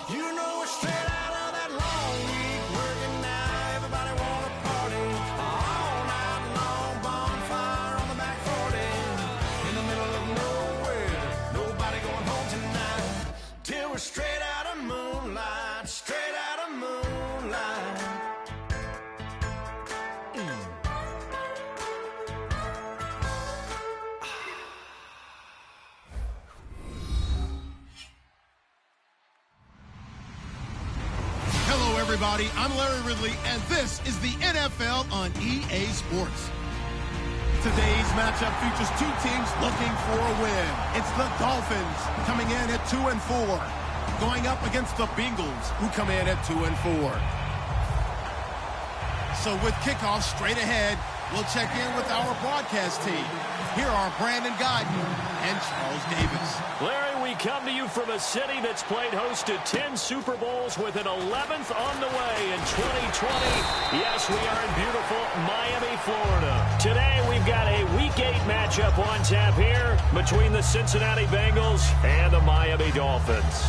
You know we're straight out of that long week working now. Everybody wanna party all night long. Bonfire on the back 40 in the middle of nowhere. Nobody going home tonight till we're straight out of moonlight. Straight out of moonlight. Hello, everybody. I'm Larry Ridley, and this is the NFL on EA Sports. Today's matchup features two teams looking for a win. It's the Dolphins coming in at 2-4, going up against the Bengals, who come in at 2-4. So with kickoff straight ahead, we'll check in with our broadcast team. Here are Brandon Guyton and Charles Davis. Larry, we come to you from a city that's played host to 10 Super Bowls with an 11th on the way in 2020. Yes, we are in beautiful Miami, Florida. Today, we've got a Week 8 matchup on tap here between the Cincinnati Bengals and the Miami Dolphins.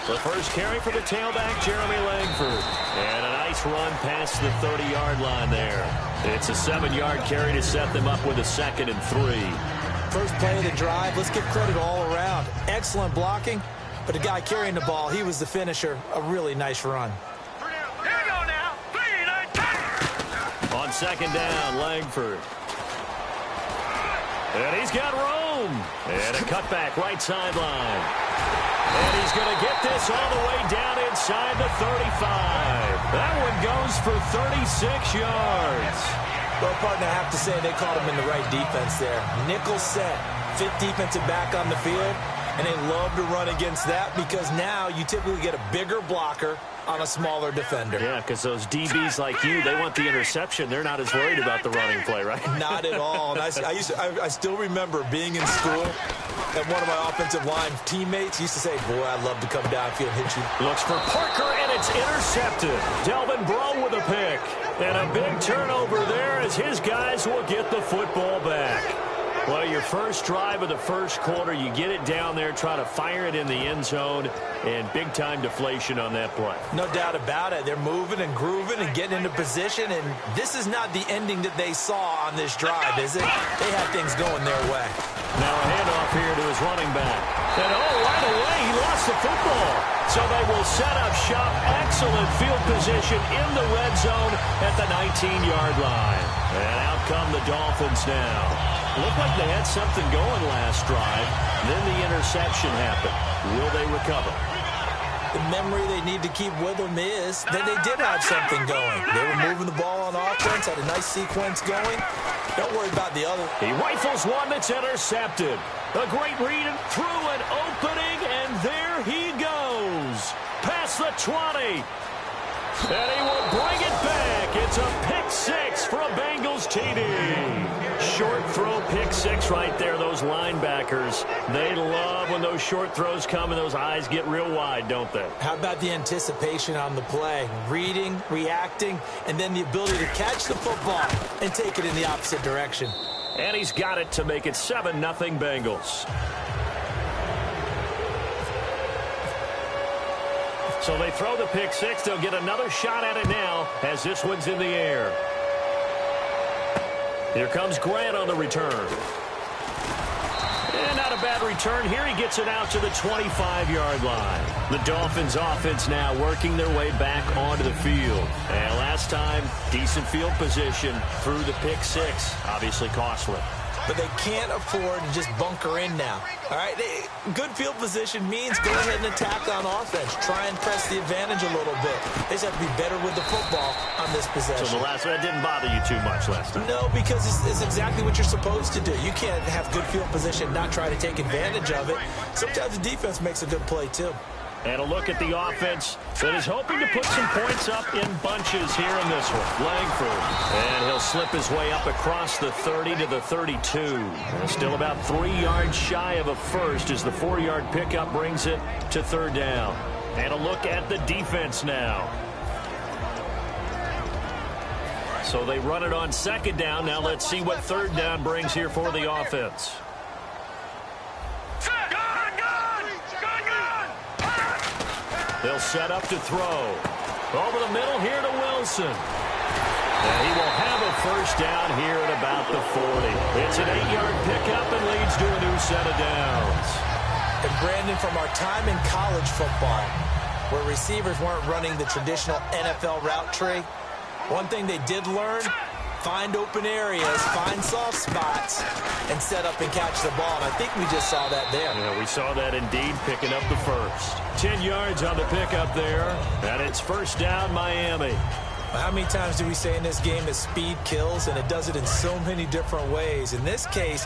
The first carry for the tailback, Jeremy Langford. And a nice run past the 30-yard line there. It's a 7-yard carry to set them up with a 2nd and 3. First play of the drive, let's give credit all around. Excellent blocking, but the guy carrying the ball, he was the finisher. A really nice run. Here we go now. 3, 9, 10. On 2nd down, Langford. And he's got room. And a cutback right sideline. And he's going to get this all the way down inside the 35. That one goes for 36 yards. Well, partner, I have to say they caught him in the right defense there. Nickel set, 5th defensive back on the field, and they love to run against that because now you typically get a bigger blocker on a smaller defender. Yeah, because those DBs like you, they want the interception. They're not as worried about the running play, right? Not at all. And I still remember being in school, and one of my offensive line teammates used to say, boy, I'd love to come downfield and hit you. Looks for Parker, and it's intercepted. Delvin Breaux with a pick. And a big turnover there as his guys will get the football back. Well, your first drive of the first quarter, you get it down there, try to fire it in the end zone, and big-time deflation on that play. No doubt about it. They're moving and grooving and getting into position, and this is not the ending that they saw on this drive, is it? They had things going their way. Now a handoff here to his running back. And, right away, he lost the football. So they will set up shop. Excellent field position in the red zone at the 19-yard line. And out come the Dolphins now. Looked like they had something going last drive. Then the interception happened. Will they recover? The memory they need to keep with them is that they did have something going. They were moving the ball on offense, had a nice sequence going. Don't worry about the other. He rifles one that's intercepted. A great read through an opening, and there he goes. Past the 20. And he will bring it back. It's a pick 6 for a Bengals TD. Short throw pick 6 right there. Those linebackers, they love when those short throws come and those eyes get real wide, don't they? How about the anticipation on the play? Reading, reacting, and then the ability to catch the football and take it in the opposite direction. And he's got it to make it 7-0 Bengals. So they throw the pick 6. They'll get another shot at it now as this one's in the air. Here comes Grant on the return. And not a bad return. Here he gets it out to the 25-yard line. The Dolphins offense now working their way back onto the field. And last time, decent field position through the pick 6. Obviously costly. But they can't afford to just bunker in now. All right, good field position means go ahead and attack on offense. Try and press the advantage a little bit. They just have to be better with the football on this possession. So the last one didn't bother you too much last time? No, because it's exactly what you're supposed to do. You can't have good field position, not try to take advantage of it. Sometimes the defense makes a good play, too. And a look at the offense that is hoping to put some points up in bunches here in this one. Langford. And he'll slip his way up across the 30 to the 32. And still about 3 yards shy of a first as the 4-yard pickup brings it to 3rd down. And a look at the defense now. So they run it on second down. Now let's see what third down brings here for the offense. They'll set up to throw. Over the middle here to Wilson. And he will have a first down here at about the 40. It's an 8-yard pickup and leads to a new set of downs. And Brandon, from our time in college football, where receivers weren't running the traditional NFL route tree, one thing they did learn, find open areas, find soft spots, and set up and catch the ball. And I think we just saw that there. Yeah, we saw that indeed, picking up the first. 10 yards on the pickup there, and it's first down Miami. How many times do we say in this game that speed kills, and it does it in so many different ways? In this case,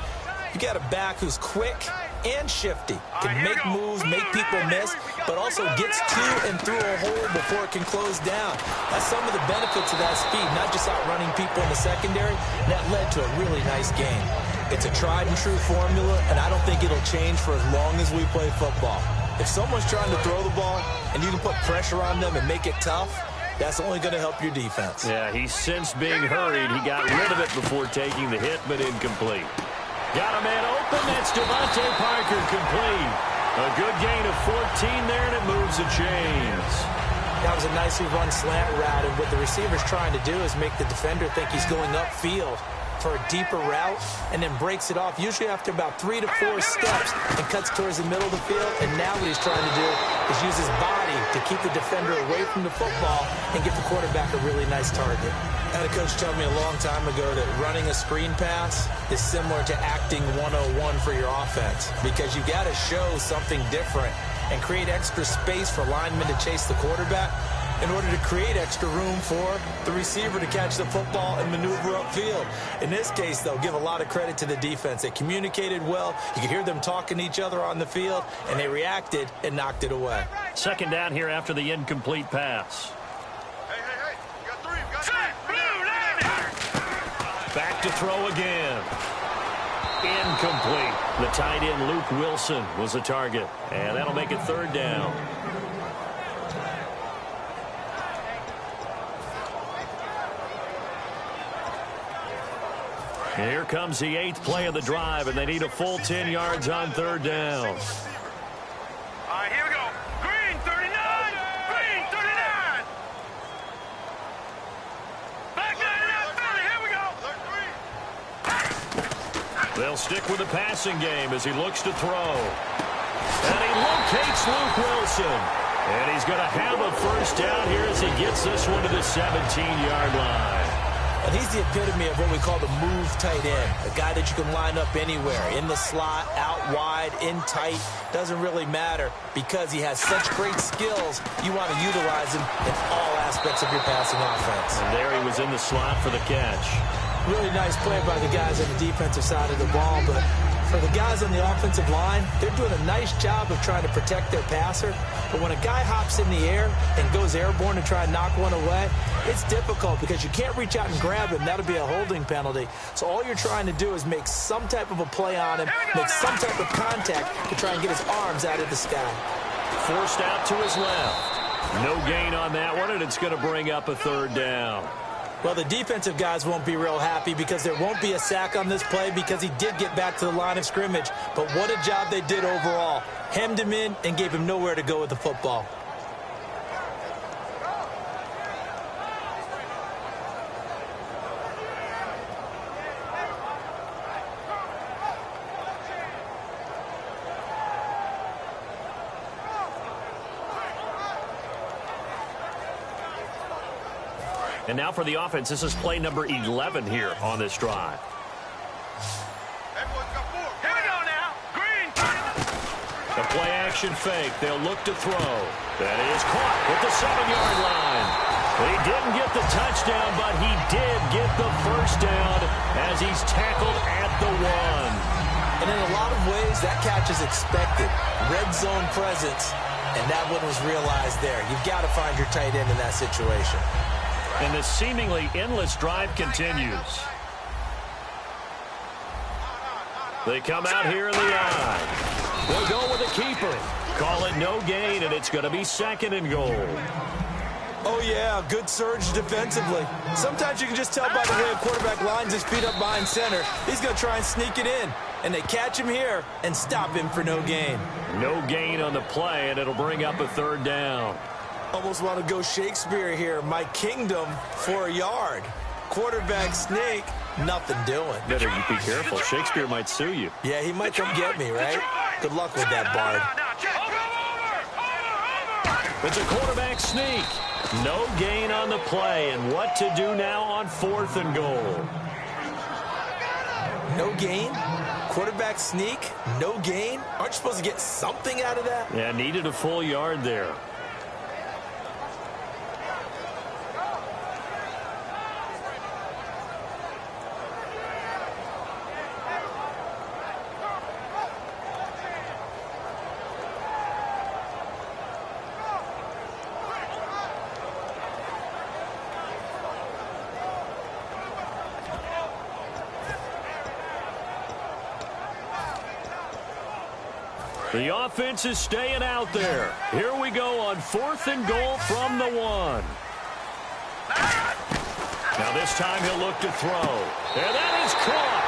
you got a back who's quick and shifty, can make moves, make people miss, but also gets to and through a hole before it can close down. That's some of the benefits of that speed, not just outrunning people in the secondary. That led to a really nice game. It's a tried and true formula, and I don't think it'll change for as long as we play football. If someone's trying to throw the ball and you can put pressure on them and make it tough, that's only going to help your defense. Yeah, he's since being hurried. He got rid of it before taking the hit, but incomplete. Got a man open. That's Devontae Parker, complete. A good gain of 14 there, and it moves the chains. That was a nicely run slant route, and what the receiver's trying to do is make the defender think he's going upfield for a deeper route, and then breaks it off, usually after about 3 to 4 steps, and cuts towards the middle of the field. And now what he's trying to do is use his body to keep the defender away from the football and give the quarterback a really nice target. I had a coach tell me a long time ago that running a screen pass is similar to acting 101 for your offense, because you got to show something different and create extra space for linemen to chase the quarterback in order to create extra room for the receiver to catch the football and maneuver upfield. In this case, though, give a lot of credit to the defense. They communicated well. You could hear them talking to each other on the field, and they reacted and knocked it away. Second down here after the incomplete pass. Hey, you got three. Back to throw again. Incomplete. The tight end, Luke Wilson, was the target. And that'll make it third down. Here comes the 8th play of the drive, and they need a full 10 yards on third down. All right, here we go. Green 39. Green 39. Back down, here we go. They'll stick with the passing game as he looks to throw. And he locates Luke Wilson. And he's going to have a first down here as he gets this one to the 17-yard line. And he's the epitome of what we call the move tight end, a guy that you can line up anywhere, in the slot, out wide, in tight, doesn't really matter, because he has such great skills. You want to utilize him in all aspects of your passing offense. And there he was in the slot for the catch. Really nice play by the guys on the defensive side of the ball, but for the guys on the offensive line, they're doing a nice job of trying to protect their passer. But when a guy hops in the air and goes airborne to try and knock one away, it's difficult because you can't reach out and grab him. That'll be a holding penalty. So all you're trying to do is make some type of a play on him, make some type of contact to try and get his arms out of the sky. Forced out to his left. No gain on that one, and it's going to bring up a third down. Well, the defensive guys won't be real happy because there won't be a sack on this play because he did get back to the line of scrimmage. But what a job they did overall. Hemmed him in and gave him nowhere to go with the football. And now for the offense, this is play number 11 here on this drive. Everyone's got 4. Here we go now. Green. The play action fake. They'll look to throw. That is caught at the 7-yard line. He didn't get the touchdown, but he did get the first down as he's tackled at the 1. And in a lot of ways, that catch is expected. Red zone presence, and that one was realized there. You've got to find your tight end in that situation. And the seemingly endless drive continues. They come out here in the eye. They'll go with a keeper. Call it no gain, and it's going to be 2nd and goal. Oh, yeah, good surge defensively. Sometimes you can just tell by the way a quarterback lines his feet up behind center. He's going to try and sneak it in. And they catch him here and stop him for no gain. No gain on the play, and it'll bring up a third down. Almost want to go Shakespeare here. My kingdom for a yard. Quarterback sneak, nothing doing. Better you be careful. Shakespeare might sue you. Yeah, he might come get me, right? Good luck with that, Bard. It's a quarterback sneak. No gain on the play, and what to do now on 4th and goal. No gain? Quarterback sneak? No gain? Aren't you supposed to get something out of that? Yeah, needed a full yard there. The offense is staying out there. Here we go on 4th and goal from the 1. Now this time he'll look to throw. And that is caught.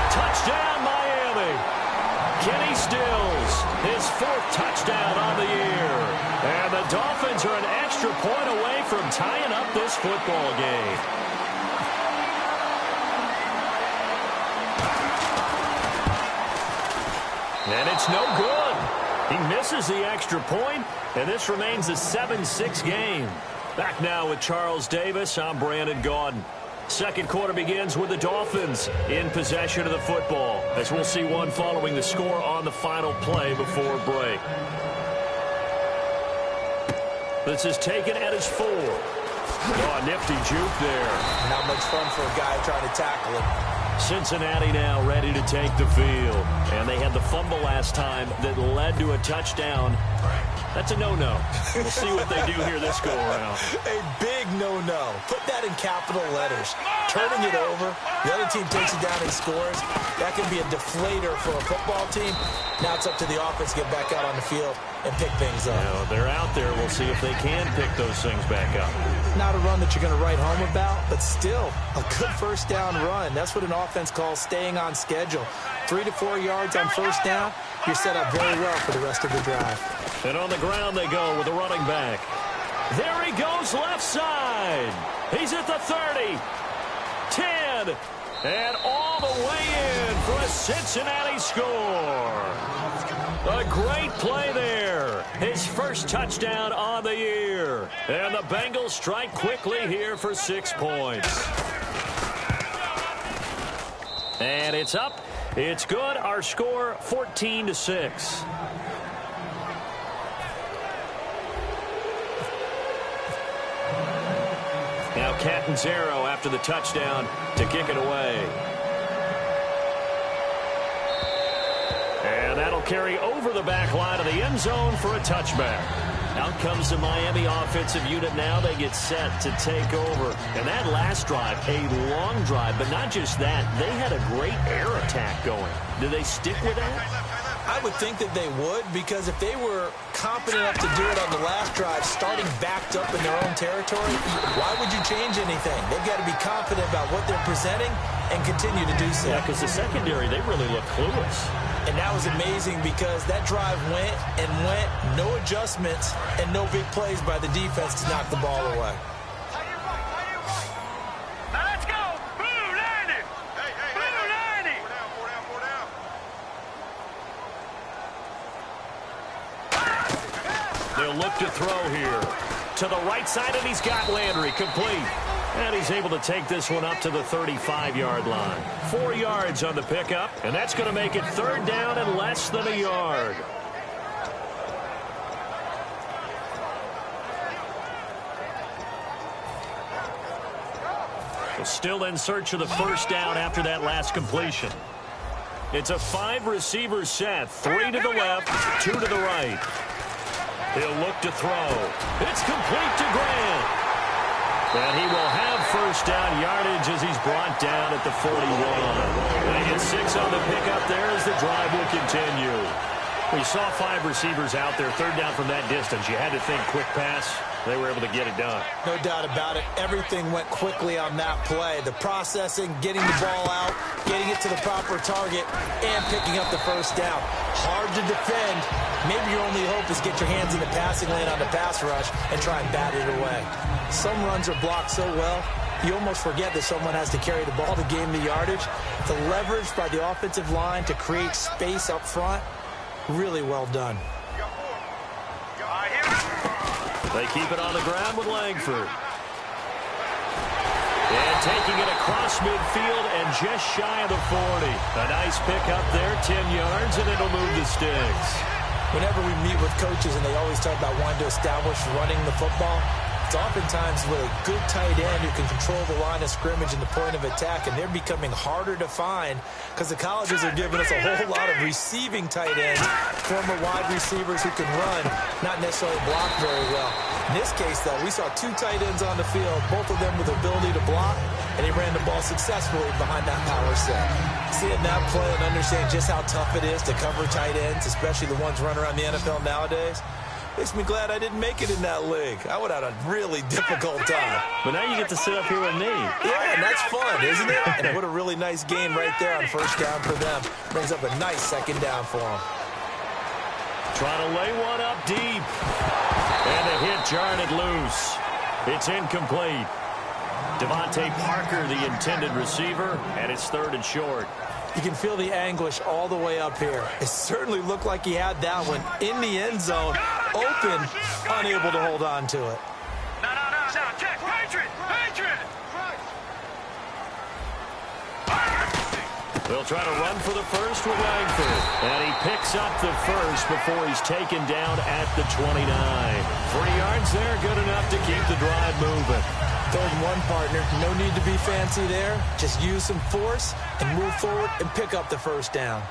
Touchdown, Miami. Kenny Stills, his 4th touchdown on the year. And the Dolphins are an extra point away from tying up this football game. And it's no good. He misses the extra point, and this remains a 7-6 game. Back now with Charles Davis. I'm Brandon Gaudin. Second quarter begins with the Dolphins in possession of the football, as we'll see one following the score on the final play before break. This is taken at his 4. Oh, nifty juke there. Not much fun for a guy trying to tackle him. Cincinnati now ready to take the field. And they had the fumble last time that led to a touchdown. That's a no-no. We'll see what they do here this go-around. A big no-no. Put that in capital letters. Turning it over. The other team takes it down and scores. That can be a deflator for a football team. Now it's up to the offense to get back out on the field and pick things up. Now, they're out there. We'll see if they can pick those things back up. Not a run that you're going to write home about, but still a good first down run. That's what an offense calls staying on schedule. 3 to 4 yards on first down. You're set up very well for the rest of the drive. And on the ground they go with a running back. There he goes left side. He's at the 30, 10, and all the way in for a Cincinnati score. A great play there. His first touchdown on the year. And the Bengals strike quickly here for 6 points. And it's up. It's good. Our score 14-6. Now Catanzaro after the touchdown to kick it away. And that'll carry over the back line of the end zone for a touchback. Out comes the Miami offensive unit now. They get set to take over. And that last drive, a long drive, but not just that. They had a great air attack going. Do they stick with that? I would think that they would, because if they were confident enough to do it on the last drive, starting backed up in their own territory, why would you change anything? They've got to be confident about what they're presenting and continue to do so. Yeah, because the secondary, they really look clueless. And that was amazing because that drive went and went, no adjustments, and no big plays by the defense to knock the ball away. They'll look to throw here. To the right side, and he's got Landry complete. And he's able to take this one up to the 35-yard line. 4 yards on the pickup, and that's going to make it third down and less than a yard. So still in search of the first down after that last completion. It's a 5-receiver set. 3 to the left, 2 to the right. He'll look to throw. It's complete to Grant. And he will have first down yardage as he's brought down at the 41. And he gets 6 on the pickup there as the drive will continue. We saw 5 receivers out there, third down from that distance. You had to think quick pass. they were able to get it done. No doubt about it. Everything went quickly on that play. The processing, getting the ball out, getting it to the proper target, and picking up the first down. Hard to defend. Maybe your only hope is get your hands in the passing lane on the pass rush and try and bat it away. Some runs are blocked so well, you almost forget that someone has to carry the ball to gain the yardage. The leverage by the offensive line to create space up front, really well done. They keep it on the ground with Langford. And taking it across midfield and just shy of the 40. A nice pick up there, 10 yards, and it'll move the sticks. Whenever we meet with coaches and they always talk about wanting to establish running the football, it's oftentimes with a good tight end who can control the line of scrimmage and the point of attack, and they're becoming harder to find because the colleges are giving us a whole lot of receiving tight ends, former wide receivers who can run, not necessarily block very well. In this case, though, we saw two tight ends on the field, both of them with the ability to block, and they ran the ball successfully behind that power set. Seeing that play and understanding just how tough it is to cover tight ends, especially the ones running around the NFL nowadays, makes me glad I didn't make it in that league. I would have had a really difficult time. But now you get to sit up here with me. Yeah, and that's fun, isn't it? And what a really nice gain right there on first down for them. Brings up a nice second down for them. Trying to lay one up deep. And the hit jarred it loose. It's incomplete. Devontae Parker, the intended receiver, and it's 3rd and short. You can feel the anguish all the way up here. It certainly looked like he had that one in the end zone, open, unable to hold on to it. No. Check. Patriot. They'll try to run for the first with Langford. And he picks up the first before he's taken down at the 29. 3 yards there, good enough to keep the drive moving. 3rd and 1, partner. No need to be fancy there. Just use some force and move forward and pick up the first down.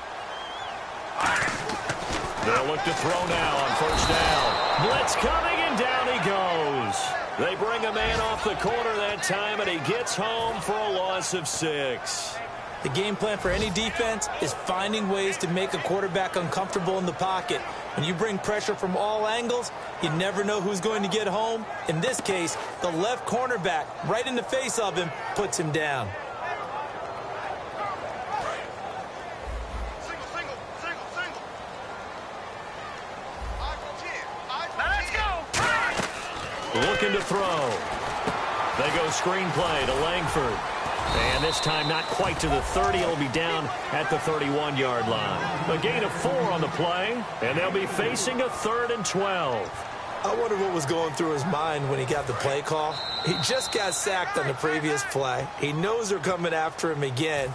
They'll look to throw now on first down. Blitz coming, and down he goes. They bring a man off the corner that time, and he gets home for a loss of 6. The game plan for any defense is finding ways to make a quarterback uncomfortable in the pocket. When you bring pressure from all angles, you never know who's going to get home. In this case, the left cornerback, right in the face of him, puts him down. Looking to throw. They go screenplay to Langford. And this time not quite to the 30. It'll be down at the 31-yard line. A gain of 4 on the play, and they'll be facing a 3rd and 12. I wonder what was going through his mind when he got the play call. He just got sacked on the previous play. He knows they're coming after him again.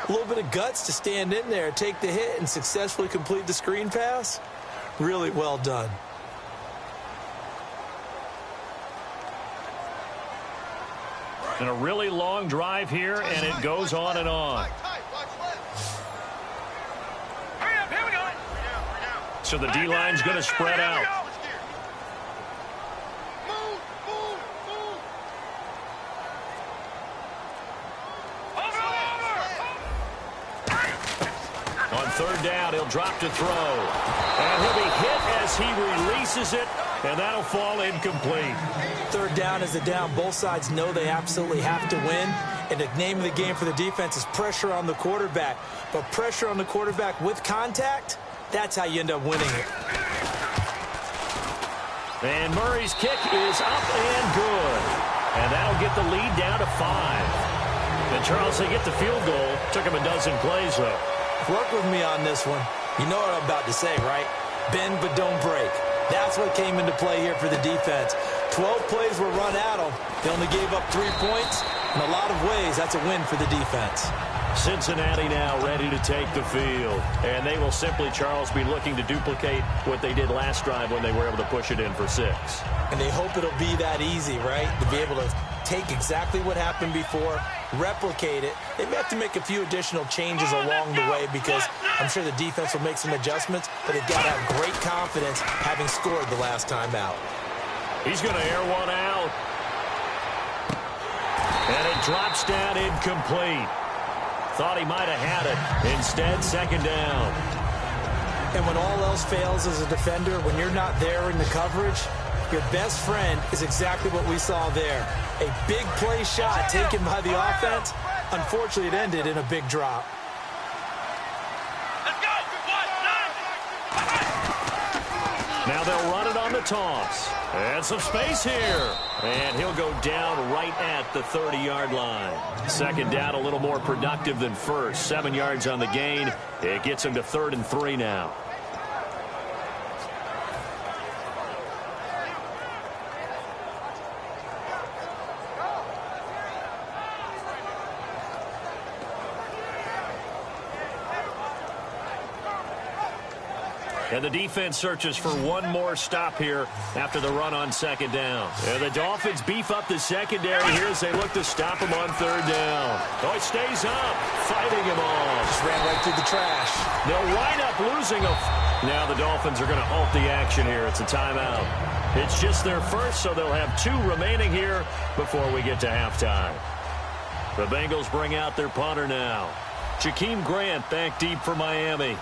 A little bit of guts to stand in there, take the hit, and successfully complete the screen pass. Really well done. And a really long drive here, and it goes on and on. So the D-line's going to spread out. On 3rd down, he'll drop to throw. And he'll be hit as he releases it, and that'll fall incomplete. 3rd down is a down. Both sides know they absolutely have to win. And the name of the game for the defense is pressure on the quarterback. But pressure on the quarterback with contact, that's how you end up winning it. And Murray's kick is up and good. And that'll get the lead down to 5. And Charles, they get the field goal. Took him a dozen plays, though. Work with me on this one. You know what I'm about to say, right? Bend but don't break. That's what came into play here for the defense. 12 plays were run at them. They only gave up 3 points. In a lot of ways, that's a win for the defense. Cincinnati now ready to take the field. And they will simply, Charles, be looking to duplicate what they did last drive when they were able to push it in for 6. And they hope it'll be that easy, right? To be able to take exactly what happened before, replicate it. They may have to make a few additional changes along the way because I'm sure the defense will make some adjustments, but they've got to have great confidence having scored the last time out. He's going to air one out. And it drops down incomplete. Thought he might have had it. Instead, 2nd down. And when all else fails as a defender, when you're not there in the coverage, Your best friend is exactly what we saw there. A big play shot taken by the offense. Unfortunately, it ended in a big drop. Now they'll run it on the toss. And some space here. And he'll go down right at the 30-yard line. Second down, a little more productive than first. 7 yards on the gain. It gets him to 3rd and 3 now. And the defense searches for one more stop here after the run on 2nd down. And the Dolphins beef up the secondary here as they look to stop him on 3rd down. Oh, he stays up, fighting him off. Just ran right through the trash. They'll wind up losing a... Now the Dolphins are going to halt the action here. It's a timeout. It's just their first, so they'll have 2 remaining here before we get to halftime. The Bengals bring out their punter now. Jakeem Grant back deep for Miami.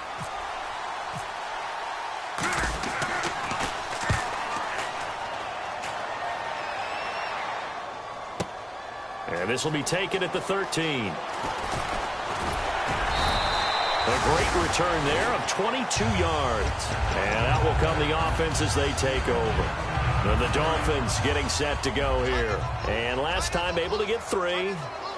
And this will be taken at the 13. A great return there of 22 yards. And out will come the offense as they take over. And the Dolphins getting set to go here. And last time able to get 3.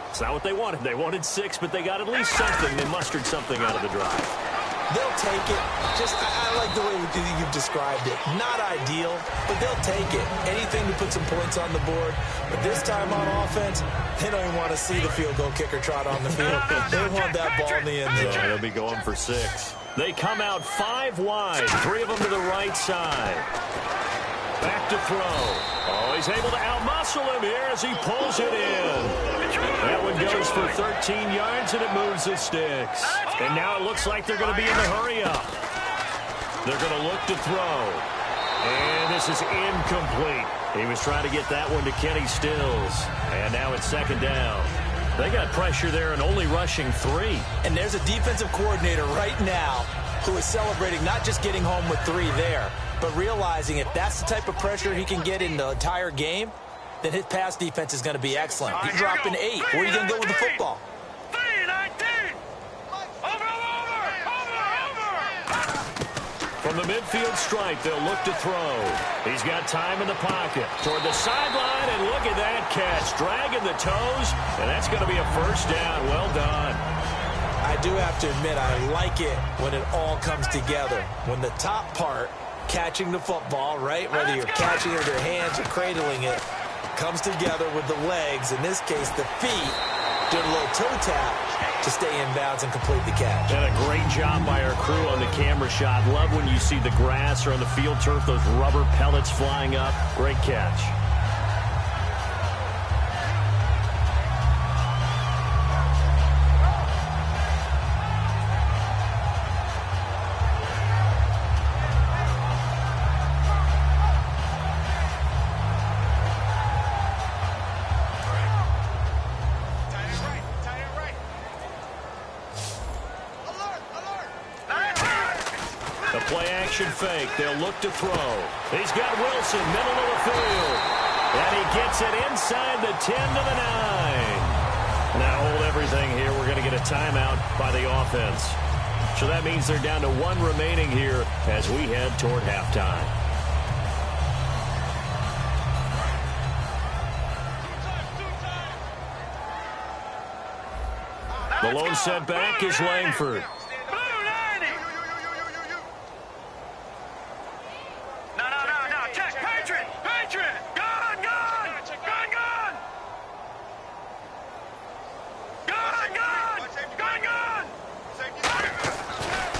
It's not what they wanted. They wanted 6, but they got at least something. They mustered something out of the drive. They'll take it. I like the way you've described it. Not ideal, but they'll take it. Anything to put some points on the board. But this time on offense, they don't even want to see the field goal kicker trot on the field. They want that ball in the end zone. Yeah, they'll be going for 6. They come out 5 wide. 3 of them to the right side. Back to throw. Oh, he's able to outmuscle him here as he pulls it in. That one goes for 13 yards, and it moves the sticks. And now it looks like they're going to be in the hurry-up. They're going to look to throw. And this is incomplete. He was trying to get that one to Kenny Stills. And now it's 2nd down. They got pressure there and only rushing 3. And there's a defensive coordinator right now who is celebrating not just getting home with 3 there, but realizing if that's the type of pressure he can get in the entire game, then his pass defense is going to be excellent. He's dropping 8. Where are you going to go with the football? From the midfield stripe, they'll look to throw. He's got time in the pocket. Toward the sideline, and look at that catch. Dragging the toes, and that's going to be a 1st down. Well done. I do have to admit, I like it when it all comes together. When the top part, catching the football, right, whether you're catching it with your hands or cradling it, comes together with the legs, in this case the feet, doing a little toe tap to stay in bounds and complete the catch. And a great job by our crew on the camera shot. Love when you see the grass or on the field turf, those rubber pellets flying up. Great catch. Fake. They'll look to throw. He's got Wilson, middle of the field. And he gets it inside the 10 to the 9. Now hold everything here. We're going to get a timeout by the offense. So that means they're down to 1 remaining here as we head toward halftime. The lone setback is Langford.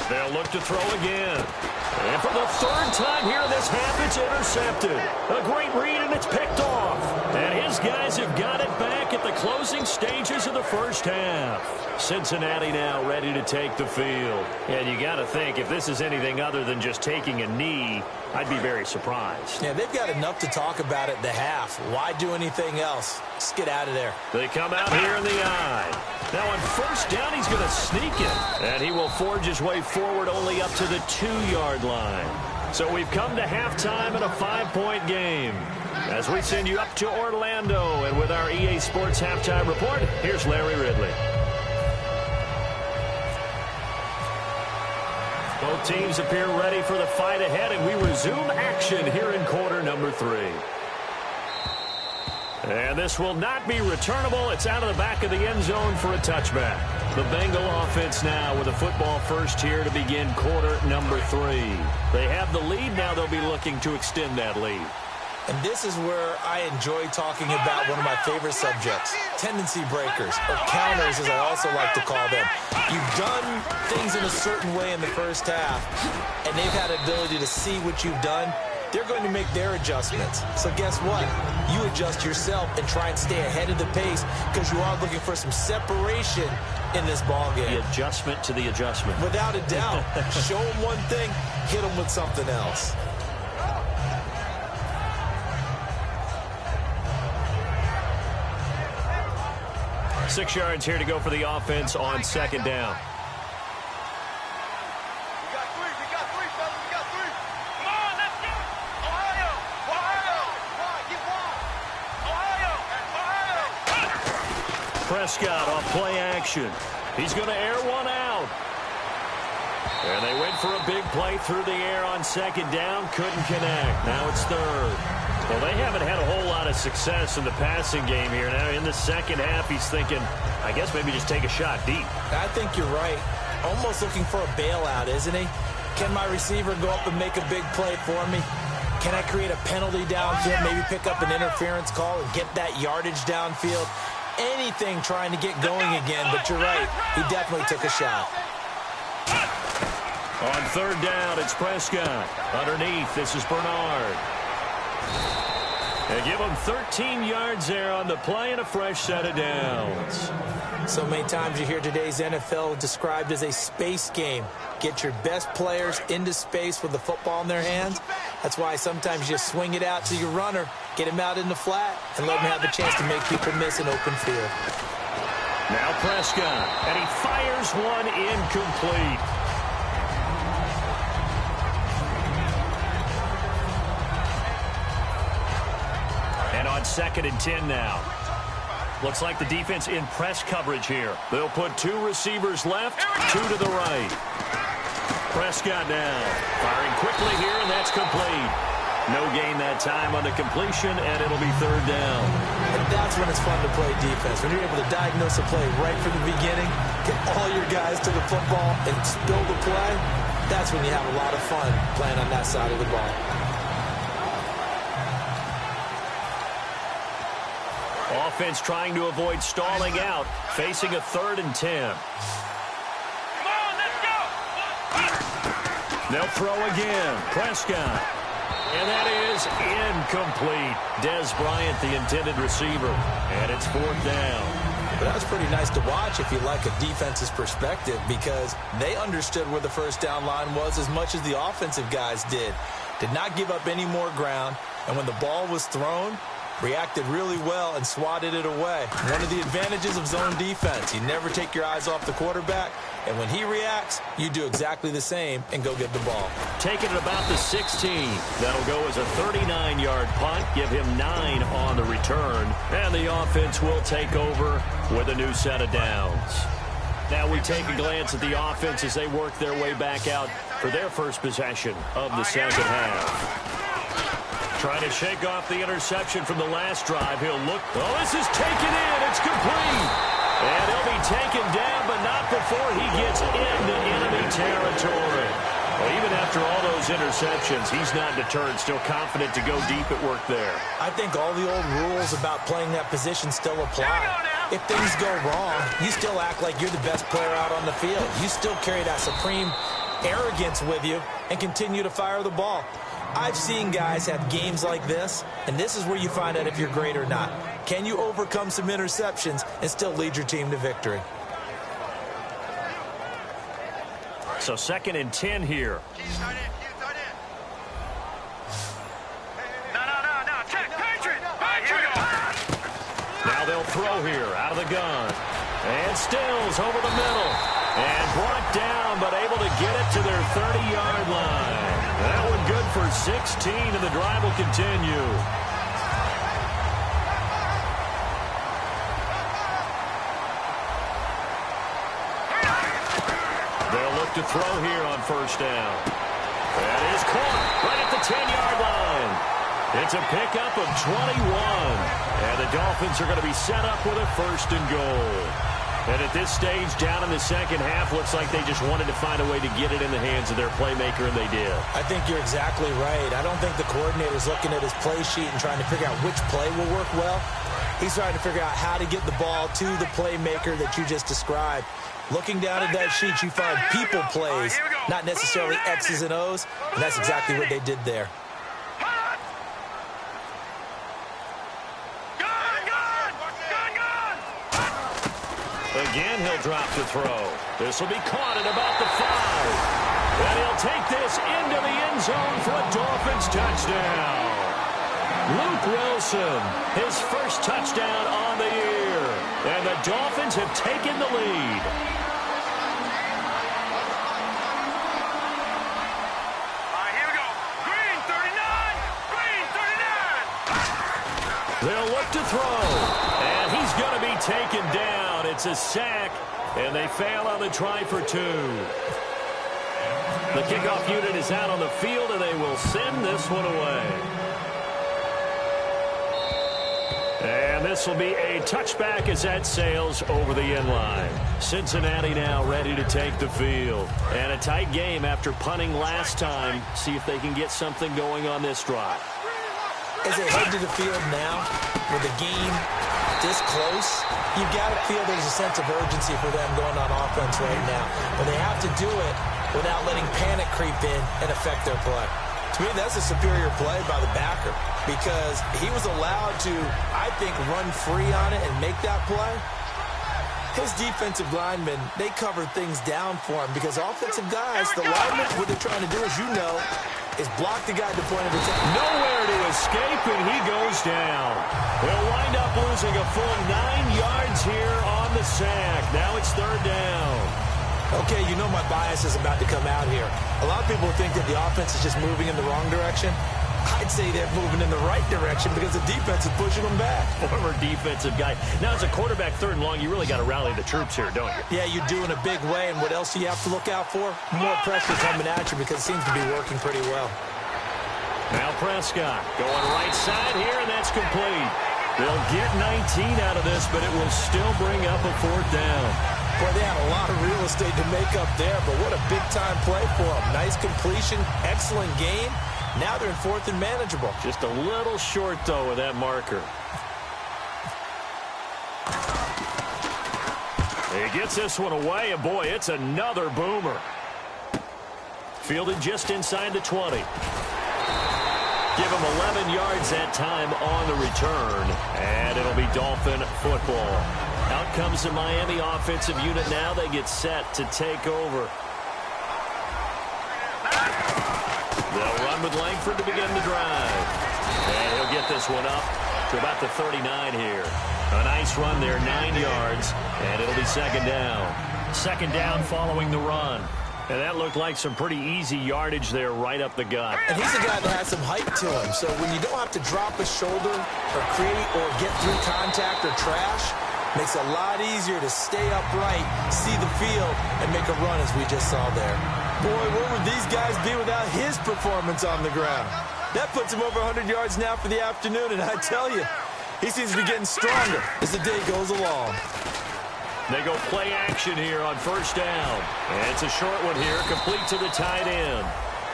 They'll look to throw again. And for the 3rd time here in this half, it's intercepted. A great read, and it's picked off. And his guys have got it back at the closing stages of the 1st half. Cincinnati now ready to take the field. And you got to think, if this is anything other than just taking a knee, I'd be very surprised. Yeah, they've got enough to talk about at the half. Why do anything else? Just get out of there. They come out here in the eye. Now on first down, he's going to sneak it. And he will forge his way forward only up to the 2-yard line. So we've come to halftime in a 5-point game. As we send you up to Orlando, and with our EA Sports Halftime Report, here's Larry Ridley. Both teams appear ready for the fight ahead, and we resume action here in quarter number 3. And this will not be returnable. It's out of the back of the end zone for a touchback. The Bengal offense now with a football first here to begin quarter number 3. They have the lead. Now they'll be looking to extend that lead. And this is where I enjoy talking about one of my favorite subjects, tendency breakers, or counters as I also like to call them. You've done things in a certain way in the first half, and they've had the ability to see what you've done. They're going to make their adjustments. So guess what? You adjust yourself and try and stay ahead of the pace because you are looking for some separation in this ball game. The adjustment to the adjustment. Without a doubt. Show them one thing, hit them with something else. Six yards here to go for the offense on second down. Prescott off play action. He's going to air one out. And they went for a big play through the air on second down. Couldn't connect. Now it's third. Well, they haven't had a whole lot of success in the passing game here. Now in the second half, he's thinking, I guess maybe just take a shot deep. I think you're right. Almost looking for a bailout, isn't he? Can my receiver go up and make a big play for me? Can I create a penalty downfield, maybe pick up an interference call and get that yardage downfield? Anything trying to get going again, but you're right. He definitely took a shot. On third down, it's Prescott. Underneath, this is Bernard. They give him 13 yards there on the play and a fresh set of downs. So many times you hear today's NFL described as a space game. Get your best players into space with the football in their hands. That's why sometimes you swing it out to your runner, get him out in the flat, and let him have a chance to make people miss an open field. Now Prescott, and he fires one incomplete. And on 2nd and 10 now. Looks like the defense in press coverage here. They'll put 2 receivers left, 2 to the right. Prescott now, firing quickly here, and that's complete. No gain that time on the completion, and it'll be third down. And that's when it's fun to play defense. When you're able to diagnose a play right from the beginning, get all your guys to the football, and spill the play, that's when you have a lot of fun playing on that side of the ball. Offense trying to avoid stalling out, facing a 3rd and 10. They'll throw again. Prescott. And that is incomplete. Dez Bryant, the intended receiver. And it's 4th down. But that was pretty nice to watch if you like a defense's perspective, because they understood where the first down line was as much as the offensive guys did. Did not give up any more ground. And when the ball was thrown, reacted really well and swatted it away. One of the advantages of zone defense, you never take your eyes off the quarterback, and when he reacts, you do exactly the same and go get the ball. Taking it about the 16. That'll go as a 39-yard punt, give him 9 on the return, and the offense will take over with a new set of downs. Now we take a glance at the offense as they work their way back out for their first possession of the second half. Trying to shake off the interception from the last drive. He'll look. Oh, this is taken in. It's complete. And he'll be taken down, but not before he gets into enemy territory. Well, even after all those interceptions, he's not deterred. Still confident to go deep at work there. I think all the old rules about playing that position still apply. If things go wrong, you still act like you're the best player out on the field. You still carry that supreme arrogance with you and continue to fire the ball. I've seen guys have games like this, and this is where you find out if you're great or not. Can you overcome some interceptions and still lead your team to victory? So 2nd and 10 here. Now they'll throw here out of the gun. And Stills over the middle. And brought down, but able to get it to their 30-yard line. That one good for 16, and the drive will continue. They'll look to throw here on first down. That is caught right at the 10-yard line. It's a pickup of 21. And the Dolphins are going to be set up with a first and goal. And at this stage, down in the second half, looks like they just wanted to find a way to get it in the hands of their playmaker, and they did. I think you're exactly right. I don't think the coordinator's looking at his play sheet and trying to figure out which play will work well. He's trying to figure out how to get the ball to the playmaker that you just described. Looking down at that sheet, you find people plays, not necessarily X's and O's, and that's exactly what they did there. Again, he'll drop to throw. This will be caught at about the 5. And he'll take this into the end zone for a Dolphins touchdown. Luke Wilson, his first touchdown on the year. And the Dolphins have taken the lead. Here we go. Green 39. Green 39. They'll look to throw. And he's going to be taken down. It's a sack, and they fail on the try for 2. The kickoff unit is out on the field, and they will send this one away. And this will be a touchback as that sails over the end line. Cincinnati now ready to take the field. And a tight game after punting last time. See if they can get something going on this drive. As they head to the field now, with the game this close, you've got to feel there's a sense of urgency for them going on offense right now. But they have to do it without letting panic creep in and affect their play. To me, that's a superior play by the backer because he was allowed to, I think, run free on it and make that play. His defensive linemen, they cover things down for him because offensive guys, the linemen, what they're trying to do, as you know, is block the guy at the point of attack. Nowhere to escape, and he goes down. They'll wind up losing a full 9 yards here on the sack. Now it's third down. Okay, you know my bias is about to come out here. A lot of people think that the offense is just moving in the wrong direction. I'd say they're moving in the right direction because the defense is pushing them back. Former defensive guy. Now, as a quarterback, third and long, you really got to rally the troops here, don't you? Yeah, you do in a big way. And what else do you have to look out for? More pressure coming at you because it seems to be working pretty well. Now Prescott going right side here, and that's complete. They'll get 19 out of this, but it will still bring up a fourth down. Boy, they had a lot of real estate to make up there, but what a big-time play for them. Nice completion, excellent game. Now they're in fourth and manageable. Just a little short, though, with that marker. He gets this one away, and boy, it's another boomer. Fielded just inside the 20. Give him 11 yards that time on the return, and it'll be Dolphin football. Out comes the Miami offensive unit now. They get set to take over. They'll run with Langford to begin the drive. And he'll get this one up to about the 39 here. A nice run there, 9 yards, and it'll be second down. Second down following the run. And that looked like some pretty easy yardage there right up the gut. And he's a guy that has some height to him. So when you don't have to drop a shoulder or create or get through contact or trash, makes it a lot easier to stay upright, see the field, and make a run as we just saw there. Boy, where would these guys be without his performance on the ground? That puts him over 100 yards now for the afternoon, and I tell you, he seems to be getting stronger as the day goes along. They go play action here on first down. And it's a short one here, complete to the tight end.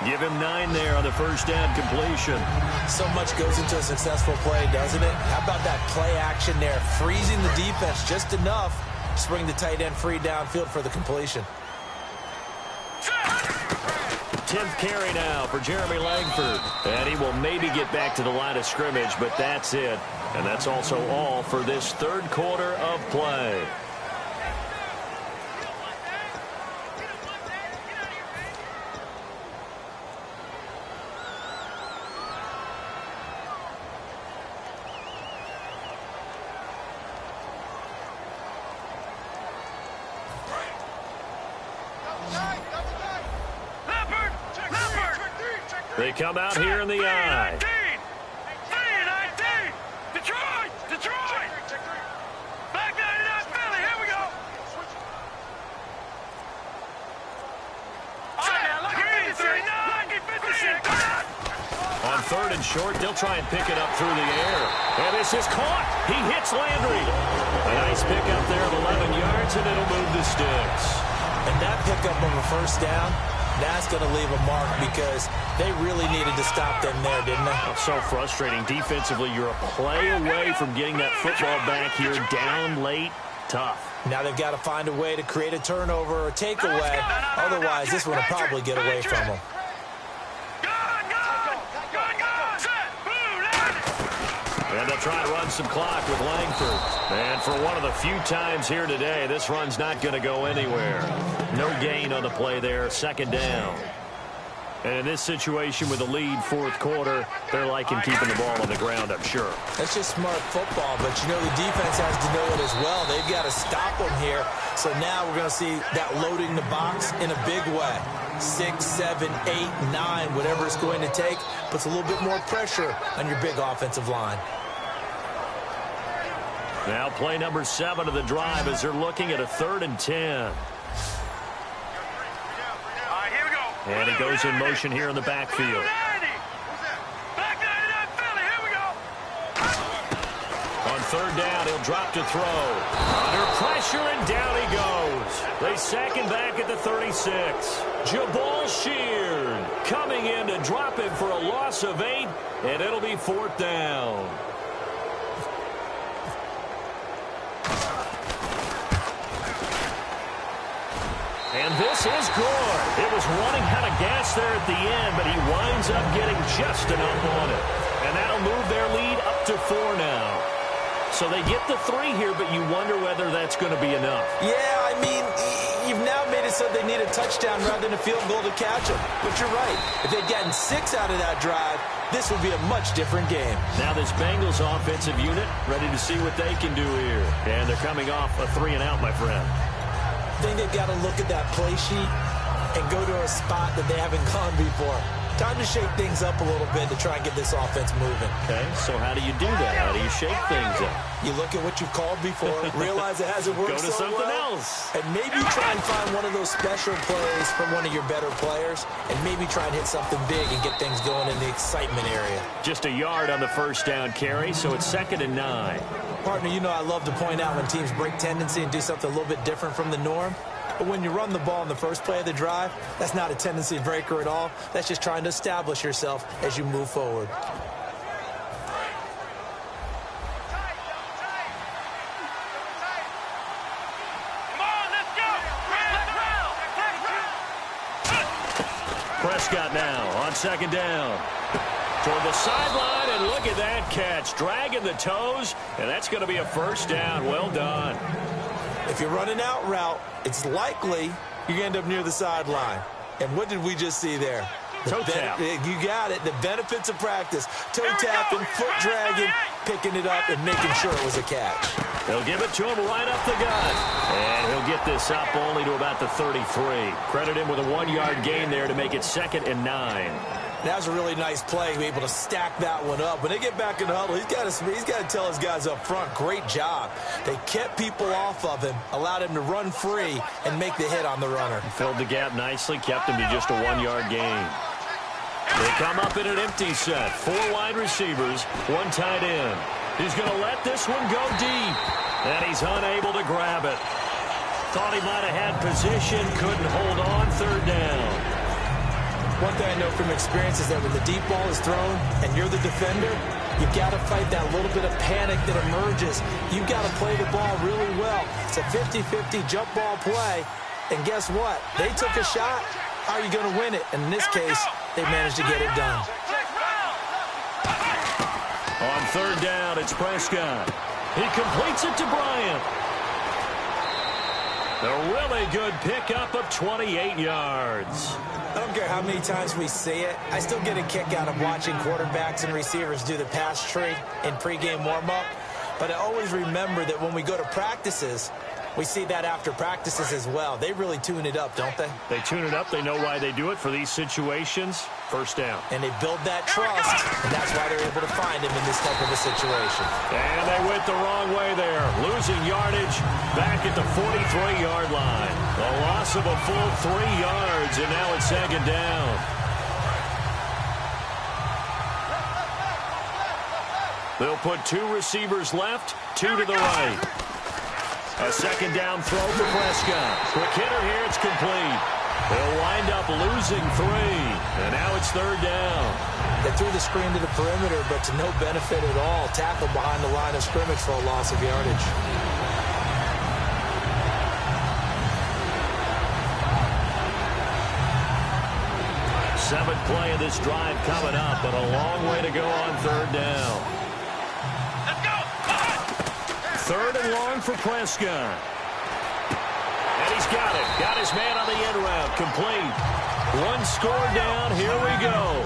Give him 9 there on the first down completion. So much goes into a successful play, doesn't it? How about that play action there, freezing the defense just enough to bring the tight end free downfield for the completion. 10th carry now for Jeremy Langford. And he will maybe get back to the line of scrimmage, but that's it. And that's also all for this third quarter of play. They come out here in the I. Detroit! Back 99 Philly, here we go! All right, now, lucky 56. On third and short, they'll try and pick it up through the air. And this is caught. He hits Landry. A nice pickup there of 11 yards, and it'll move the sticks. And that pickup of a first down, that's going to leave a mark because they really needed to stop them there, didn't they? It's so frustrating. Defensively, you're a play away from getting that football back here down late. Tough. Now they've got to find a way to create a turnover or takeaway. Otherwise, this one will probably get away from them. And they'll try to run some clock with Langford. And for one of the few times here today, this run's not going to go anywhere. No gain on the play there. Second down. And in this situation with the lead fourth quarter, they're liking keeping the ball on the ground, I'm sure. That's just smart football, but you know the defense has to know it as well. They've got to stop them here. So now we're going to see that loading the box in a big way. 6, 7, 8, 9, whatever it's going to take, puts a little bit more pressure on your big offensive line. Now play number 7 of the drive as they're looking at a 3rd and 10. And he goes in motion here in the backfield. On third down, he'll drop to throw. Under pressure, and down he goes. They sack him back at the 36. Jabal Sheard coming in to drop him for a loss of 8, and it'll be 4th down. And this is good. It was running out of gas there at the end, but he winds up getting just enough on it. And that'll move their lead up to 4 now. So they get the 3 here, but you wonder whether that's going to be enough. Yeah, I mean, you've now made it so they need a touchdown rather than a field goal to catch them. But you're right. If they'd gotten 6 out of that drive, this would be a much different game. Now this Bengals offensive unit ready to see what they can do here. And they're coming off a 3 and out, my friend. I think they've got to look at that play sheet and go to a spot that they haven't gone before. Time to shake things up a little bit to try and get this offense moving. Okay, so how do you do that? How do you shake things up? You look at what you've called before, realize it hasn't worked Go to so something well, else. and maybe try and find one of those special plays from one of your better players, and maybe try and hit something big and get things going in the excitement area. Just a yard on the first down carry, so it's 2nd and 9. Partner, you know I love to point out when teams break tendency and do something a little bit different from the norm. But when you run the ball in the first play of the drive, that's not a tendency breaker at all. That's just trying to establish yourself as you move forward. Prescott now on 2nd down. Toward the sideline, and look at that catch. Dragging the toes, and that's going to be a first down. Well done. If you're running out route, it's likely you end up near the sideline. And what did we just see there? Toe tap. You got it. The benefits of practice. Toe tapping, foot dragging, picking it up, and making sure it was a catch. They'll give it to him right up the gut. And he'll get this up only to about the 33. Credit him with a 1-yard gain there to make it 2nd and 9. That was a really nice play, to be able to stack that one up. When they get back in the huddle, he's got to tell his guys up front, great job. They kept people off of him, allowed him to run free, and make the hit on the runner. Filled the gap nicely, kept him to just a 1-yard gain. They come up in an empty set. 4 wide receivers, 1 tight end. He's going to let this one go deep, and he's unable to grab it. Thought he might have had position, couldn't hold on, 3rd down. One thing I know from experience is that when the deep ball is thrown and you're the defender, you've got to fight that little bit of panic that emerges. You've got to play the ball really well. It's a 50-50 jump ball play. And guess what? They took a shot. How are you going to win it? And in this case, they managed to get it done. On 3rd down, it's Prescott. He completes it to Bryant. A really good pickup of 28 yards. I don't care how many times we see it. I still get a kick out of watching quarterbacks and receivers do the pass tree in pregame warm-up. But I always remember that when we go to practices, We see that after practices as well. They really tune it up, don't they? They tune it up. They know why they do it for these situations. First down. And they build that trust, and that's why they're able to find him in this type of a situation. And they went the wrong way there. Losing yardage back at the 43-yard line. A loss of a full 3 yards, and now it's second down. They'll put 2 receivers left, 2 to the right. A second down throw for Prescott. Quick hitter here, it's complete. They'll wind up losing 3, and now it's third down. They threw the screen to the perimeter, but to no benefit at all. Tackled behind the line of scrimmage for a loss of yardage. Seventh play of this drive coming up, but a long way to go on third down. Third and long for Prescott. And he's got it. Got his man on the end route. Complete. 1 score down. Here we go.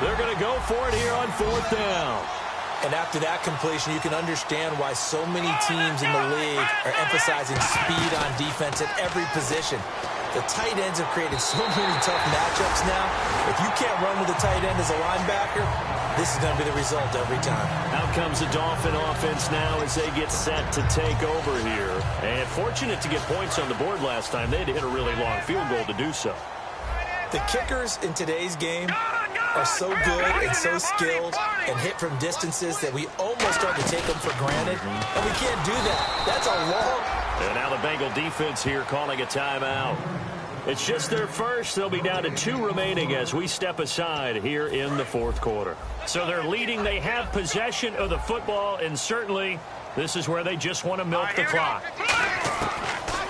They're going to go for it here on fourth down. And after that completion, you can understand why so many teams in the league are emphasizing speed on defense at every position. The tight ends have created so many tough matchups now. If you can't run with a tight end as a linebacker, this is going to be the result every time. Out comes the Dolphin offense now as they get set to take over here. And fortunate to get points on the board last time. They had to hit a really long field goal to do so. The kickers in today's game are so good and so skilled and hit from distances that we almost start to take them for granted. And we can't do that. That's a long... And now the Bengal defense here calling a timeout. It's just their first. They'll be down to 2 remaining as we step aside here in the fourth quarter. So they're leading. They have possession of the football, and certainly this is where they just want to milk the clock.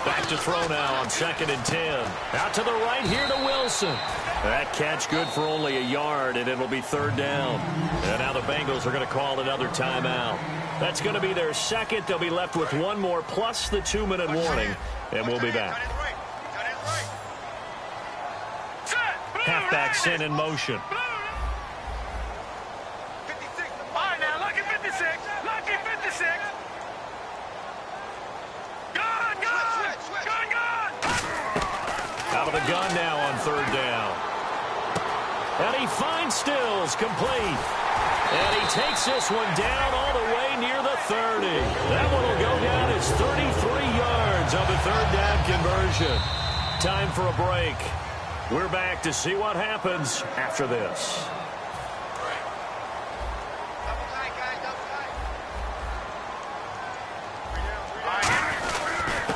Back to throw now on 2nd and 10. Out to the right here to Wilson. That catch good for only a yard, and it'll be third down. And now the Bengals are going to call another timeout. That's going to be their second. They'll be left with 1 more plus the 2-minute warning, and we'll be back. Halfback sent in motion. 56. All right, now, lucky 56. Lucky 56. Gun! Out of the gun now on third down. And he finds Stills, complete. And he takes this one down all the way near the 30. That one will go down as 33 yards on the third down conversion. Time for a break. We're back to see what happens after this.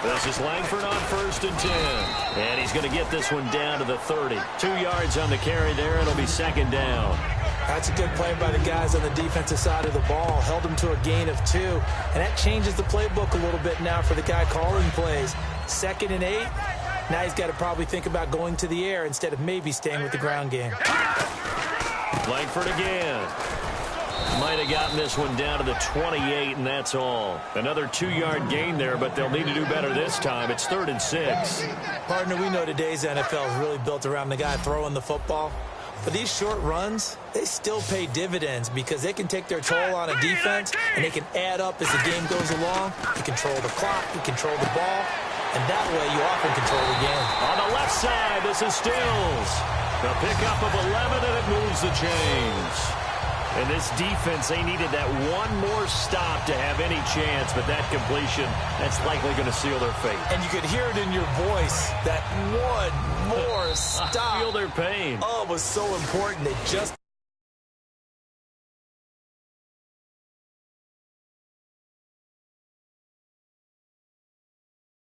This is Langford on 1st and 10. And he's going to get this one down to the 30. 2 yards on the carry there. It'll be second down. That's a good play by the guys on the defensive side of the ball. Held them to a gain of 2. And that changes the playbook a little bit now for the guy calling plays. 2nd and 8. Now he's got to probably think about going to the air instead of maybe staying with the ground game. Langford again. Might have gotten this one down to the 28, and that's all. Another 2-yard gain there, but they'll need to do better this time. It's 3rd and 6. Partner, we know today's NFL is really built around the guy throwing the football. But these short runs, they still pay dividends because they can take their toll on a defense, and they can add up as the game goes along. You control the clock, you control the ball, and that way you often control the game. On the left side, this is Stills. The pickup of 11, and it moves the chains. And this defense, they needed that one more stop to have any chance, but that completion, that's likely going to seal their fate. And you could hear it in your voice, that one more stop. I feel their pain. Oh, it was so important. They just...